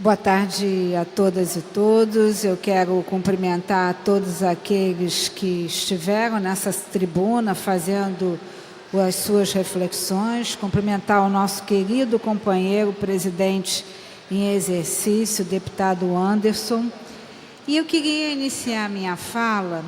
Boa tarde a todas e todos. Eu quero cumprimentar todos aqueles que estiveram nessa tribuna fazendo as suas reflexões, cumprimentar o nosso querido companheiro, presidente em exercício, deputado Anderson. E eu queria iniciar minha fala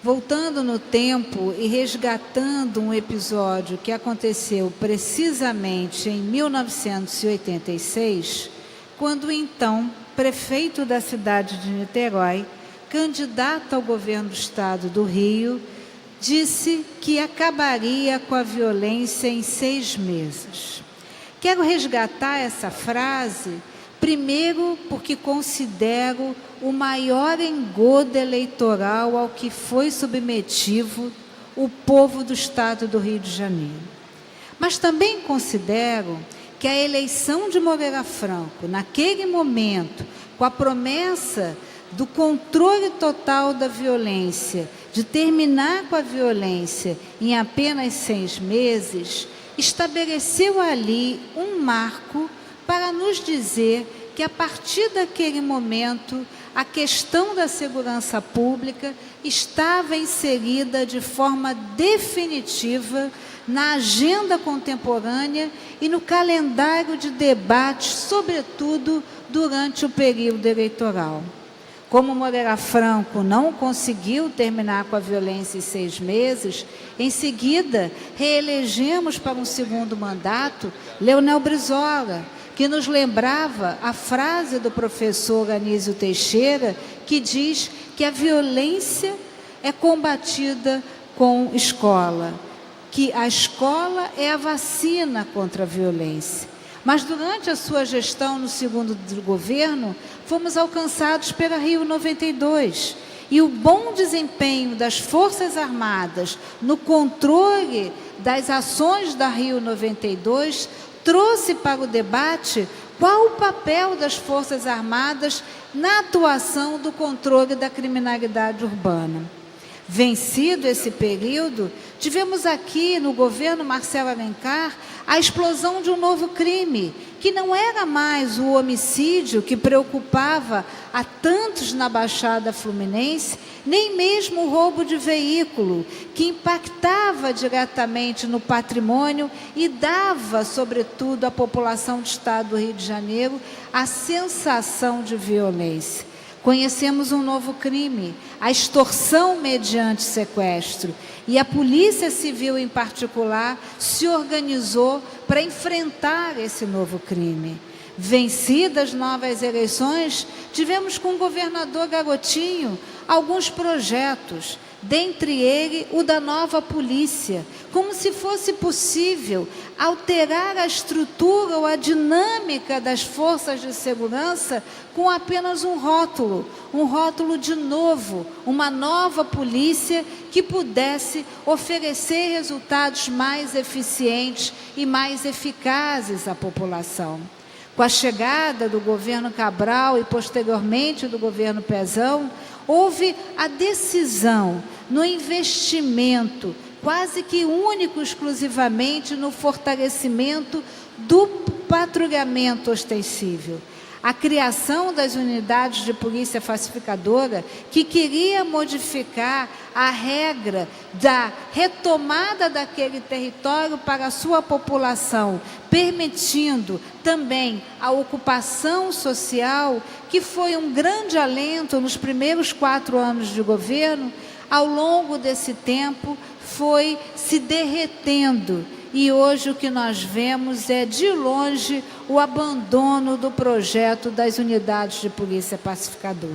voltando no tempo e resgatando um episódio que aconteceu precisamente em 1986, quando então prefeito da cidade de Niterói, candidato ao governo do estado do Rio, disse que acabaria com a violência em 6 meses. Quero resgatar essa frase, primeiro porque considero o maior engodo eleitoral ao que foi submetido o povo do estado do Rio de Janeiro. Mas também considero que a eleição de Moreira Franco, naquele momento, com a promessa do controle total da violência, de terminar com a violência em apenas 6 meses, estabeleceu ali um marco para nos dizer que, a partir daquele momento, a questão da segurança pública estava inserida de forma definitiva na agenda contemporânea e no calendário de debates, sobretudo durante o período eleitoral. Como Moreira Franco não conseguiu terminar com a violência em 6 meses, em seguida reelegemos para um segundo mandato Leonel Brizola, que nos lembrava a frase do professor Anísio Teixeira, que diz que a violência é combatida com escola, que a escola é a vacina contra a violência. Mas durante a sua gestão no segundo governo, fomos alcançados pela Rio 92. E o bom desempenho das Forças Armadas no controle das ações da Rio 92 trouxe para o debate qual o papel das Forças Armadas na atuação do controle da criminalidade urbana. Vencido esse período, tivemos aqui no governo Marcelo Alencar a explosão de um novo crime, que não era mais o homicídio que preocupava a tantos na Baixada Fluminense, nem mesmo o roubo de veículo, que impactava diretamente no patrimônio e dava, sobretudo, à população do estado do Rio de Janeiro a sensação de violência. Conhecemos um novo crime, a extorsão mediante sequestro, e a Polícia Civil, em particular, se organizou para enfrentar esse novo crime. Vencidas novas eleições, tivemos com o governador Garotinho alguns projetos, dentre eles o da nova polícia, como se fosse possível alterar a estrutura ou a dinâmica das forças de segurança com apenas um rótulo de novo, uma nova polícia que pudesse oferecer resultados mais eficientes e mais eficazes à população. Com a chegada do governo Cabral e posteriormente do governo Pezão, houve a decisão no investimento quase que único, exclusivamente no fortalecimento do patrulhamento ostensivo. A criação das unidades de polícia pacificadora, que queria modificar a regra da retomada daquele território para a sua população, permitindo também a ocupação social, que foi um grande alento nos primeiros 4 anos de governo. Ao longo desse tempo, foi se derretendo. E hoje o que nós vemos é, de longe, o abandono do projeto das unidades de polícia pacificadora.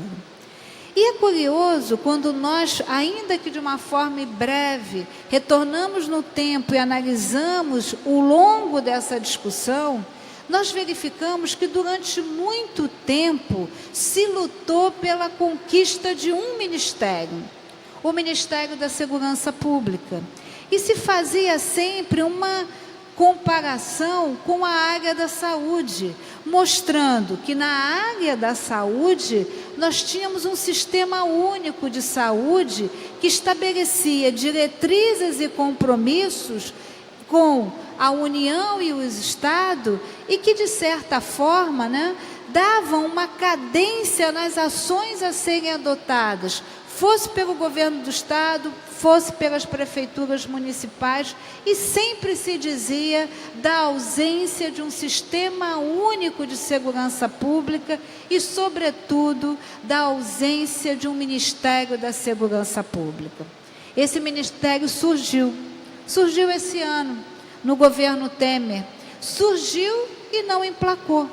E é curioso, quando nós, ainda que de uma forma breve, retornamos no tempo e analisamos o longo dessa discussão, nós verificamos que durante muito tempo se lutou pela conquista de um ministério, o Ministério da Segurança Pública. E se fazia sempre uma comparação com a área da saúde, mostrando que na área da saúde nós tínhamos um sistema único de saúde que estabelecia diretrizes e compromissos com a União e os Estados e que, de certa forma, davam uma cadência nas ações a serem adotadas, fosse pelo governo do Estado, fosse pelas prefeituras municipais, e sempre se dizia da ausência de um sistema único de segurança pública e, sobretudo, da ausência de um Ministério da Segurança Pública. Esse ministério surgiu esse ano, no governo Temer, surgiu e não emplacou.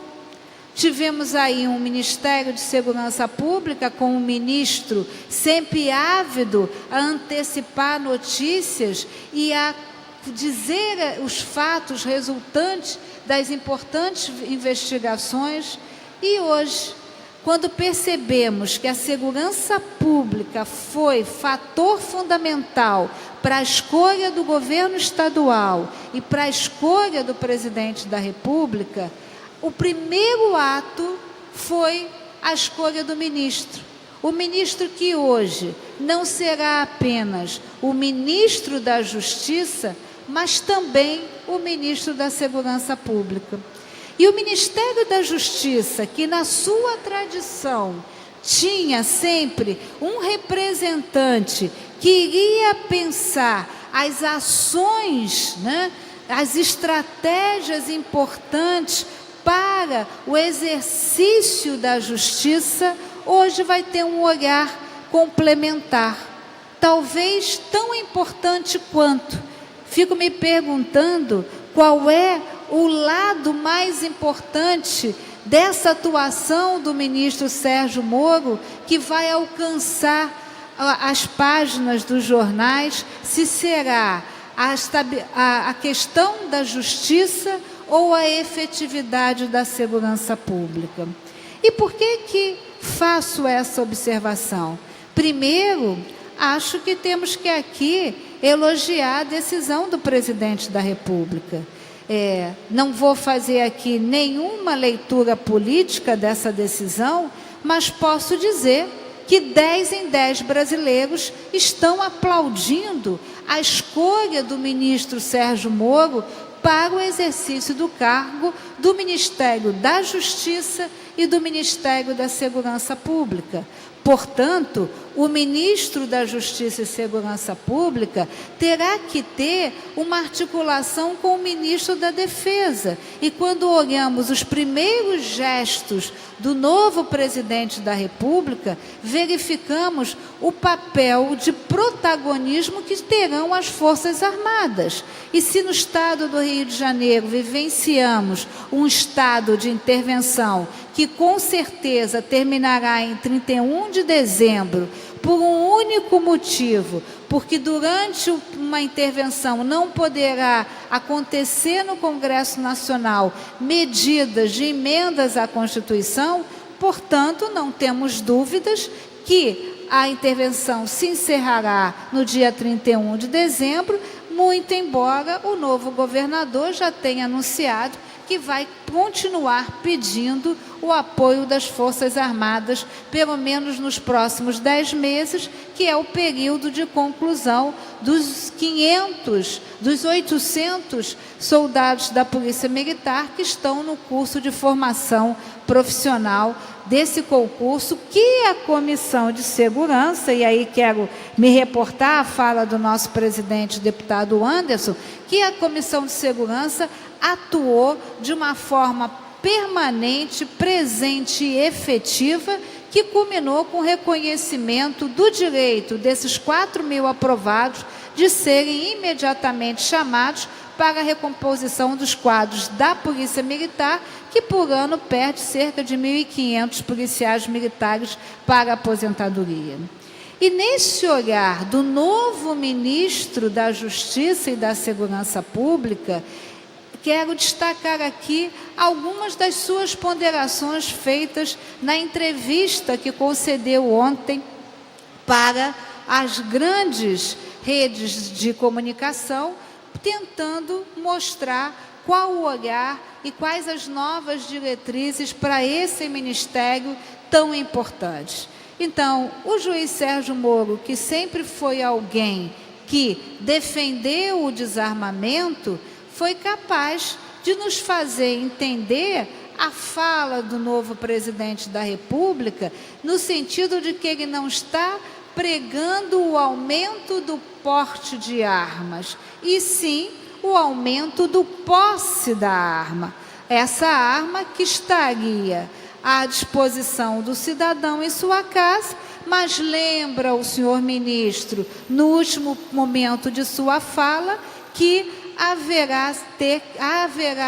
Tivemos aí um Ministério de Segurança Pública com um ministro sempre ávido a antecipar notícias e a dizer os fatos resultantes das importantes investigações. E hoje, quando percebemos que a segurança pública foi fator fundamental para a escolha do governo estadual e para a escolha do presidente da República, o primeiro ato foi a escolha do ministro. O ministro que hoje não será apenas o ministro da Justiça, mas também o ministro da Segurança Pública. E o Ministério da Justiça, que na sua tradição tinha sempre um representante que iria pensar as ações, as estratégias importantes para o exercício da justiça, hoje vai ter um olhar complementar, talvez tão importante quanto. Fico me perguntando qual é o lado mais importante dessa atuação do ministro Sérgio Moro, que vai alcançar as páginas dos jornais, se será a questão da justiça ou a efetividade da segurança pública. E por que faço essa observação? Primeiro, acho que temos que aqui elogiar a decisão do presidente da República. Não vou fazer aqui nenhuma leitura política dessa decisão, mas posso dizer que 10 em 10 brasileiros estão aplaudindo a escolha do ministro Sérgio Moro para o exercício do cargo do Ministério da Justiça e do Ministério da Segurança Pública. Portanto, o ministro da Justiça e Segurança Pública terá que ter uma articulação com o ministro da Defesa. E quando olhamos os primeiros gestos do novo presidente da República, verificamos o papel de protagonismo que terão as Forças Armadas. E se no estado do Rio de Janeiro vivenciamos um estado de intervenção que com certeza terminará em 31 de dezembro, por um único motivo, porque durante uma intervenção não poderá acontecer no Congresso Nacional medidas de emendas à Constituição, portanto, não temos dúvidas que a intervenção se encerrará no dia 31 de dezembro, muito embora o novo governador já tenha anunciado que vai continuar pedindo o apoio das Forças Armadas, pelo menos nos próximos 10 meses, que é o período de conclusão dos 800 soldados da Polícia Militar que estão no curso de formação profissional desse concurso, que a Comissão de Segurança, e aí quero me reportar à fala do nosso presidente, deputado Anderson, que a Comissão de Segurança atuou de uma forma permanente, presente e efetiva, que culminou com o reconhecimento do direito desses 4.000 aprovados de serem imediatamente chamados para a recomposição dos quadros da Polícia Militar, que por ano perde cerca de 1.500 policiais militares para a aposentadoria. E nesse olhar do novo ministro da Justiça e da Segurança Pública, quero destacar aqui algumas das suas ponderações feitas na entrevista que concedeu ontem para as grandes redes de comunicação, tentando mostrar qual o olhar e quais as novas diretrizes para esse ministério tão importante. Então, o juiz Sérgio Moro, que sempre foi alguém que defendeu o desarmamento, foi capaz de nos fazer entender a fala do novo presidente da República, no sentido de que ele não está pregando o aumento do porte de armas, e sim o aumento do posse da arma. Essa arma que estaria à disposição do cidadão em sua casa, mas lembra o senhor ministro, no último momento de sua fala, que haverá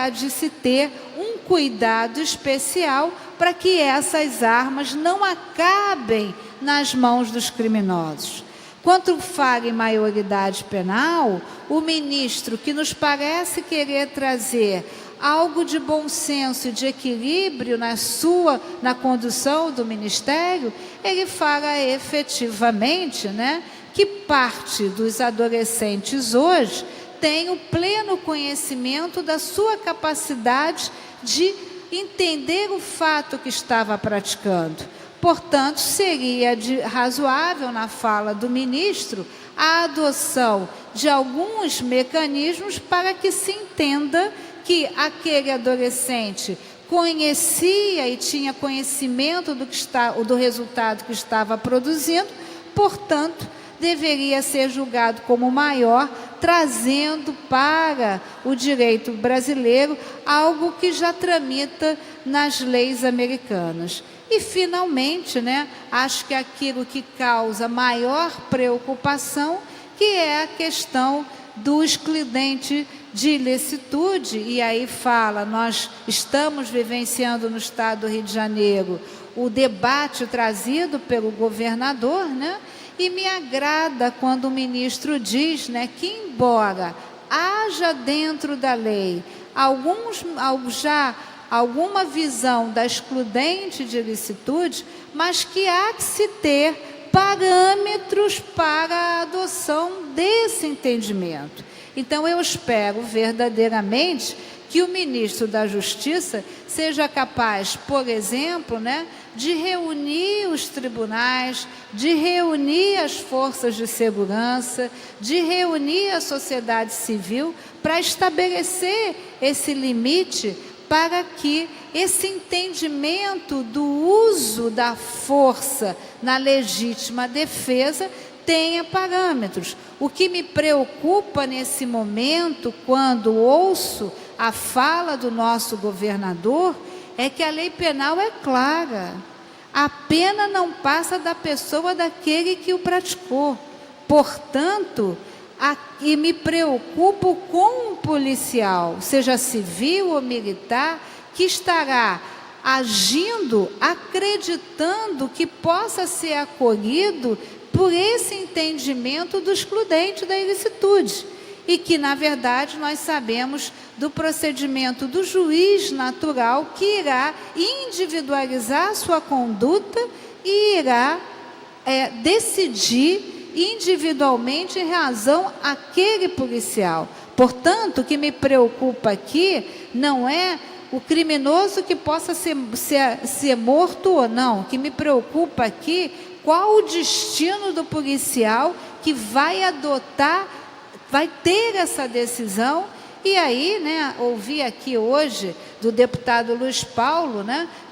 de se ter um cuidado especial para que essas armas não acabem nas mãos dos criminosos. Quanto fala em maioridade penal, o ministro, que nos parece querer trazer algo de bom senso e de equilíbrio na condução do Ministério, ele fala efetivamente, que parte dos adolescentes hoje tem o pleno conhecimento da sua capacidade de entender o fato que estava praticando. Portanto, seria razoável, na fala do ministro, a adoção de alguns mecanismos para que se entenda que aquele adolescente conhecia e tinha conhecimento do resultado que estava produzindo, portanto, deveria ser julgado como maior, trazendo para o direito brasileiro algo que já tramita nas leis americanas. E, finalmente, acho que aquilo que causa maior preocupação, que é a questão do excludente de ilicitude, e aí fala, nós estamos vivenciando no estado do Rio de Janeiro o debate trazido pelo governador, e me agrada quando o ministro diz, que embora haja dentro da lei alguma visão da excludente de ilicitude, mas que há que se ter parâmetros para a adoção desse entendimento. Então, eu espero verdadeiramente que o ministro da Justiça seja capaz, por exemplo, de reunir os tribunais, de reunir as forças de segurança, de reunir a sociedade civil para estabelecer esse limite, para que esse entendimento do uso da força na legítima defesa tenha parâmetros. O que me preocupa nesse momento, quando ouço a fala do nosso governador, é que a lei penal é clara. A pena não passa da pessoa daquele que o praticou. Portanto, e me preocupo com um policial, seja civil ou militar, que estará agindo, acreditando que possa ser acolhido por esse entendimento do excludente da ilicitude. E que, na verdade, nós sabemos do procedimento do juiz natural, que irá individualizar sua conduta e irá decidir individualmente em razão àquele policial. Portanto, o que me preocupa aqui não é o criminoso que possa ser morto ou não. O que me preocupa aqui, qual o destino do policial que vai ter essa decisão. E aí, ouvi aqui hoje do deputado Luiz Paulo,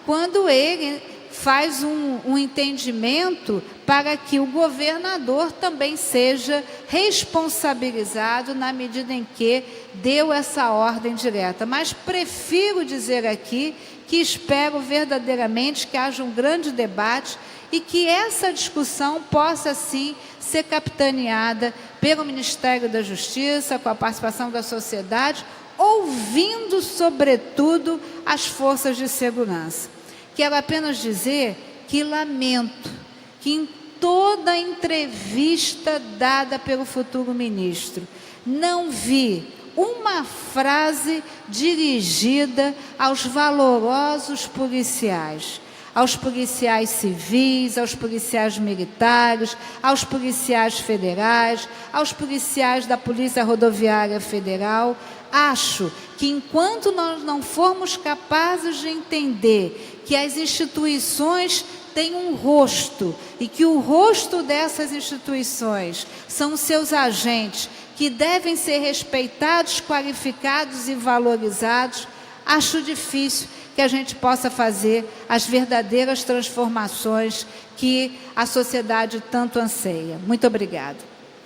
quando ele faz um entendimento para que o governador também seja responsabilizado na medida em que deu essa ordem direta. Mas prefiro dizer aqui que espero verdadeiramente que haja um grande debate e que essa discussão possa, sim, ser capitaneada pelo Ministério da Justiça, com a participação da sociedade, ouvindo, sobretudo, as forças de segurança. Quero apenas dizer que lamento que em toda entrevista dada pelo futuro ministro, não vi uma frase dirigida aos valorosos policiais, aos policiais civis, aos policiais militares, aos policiais federais, aos policiais da Polícia Rodoviária Federal. Acho que enquanto nós não formos capazes de entender que as instituições têm um rosto e que o rosto dessas instituições são seus agentes, que devem ser respeitados, qualificados e valorizados, acho difícil que a gente possa fazer as verdadeiras transformações que a sociedade tanto anseia. Muito obrigada.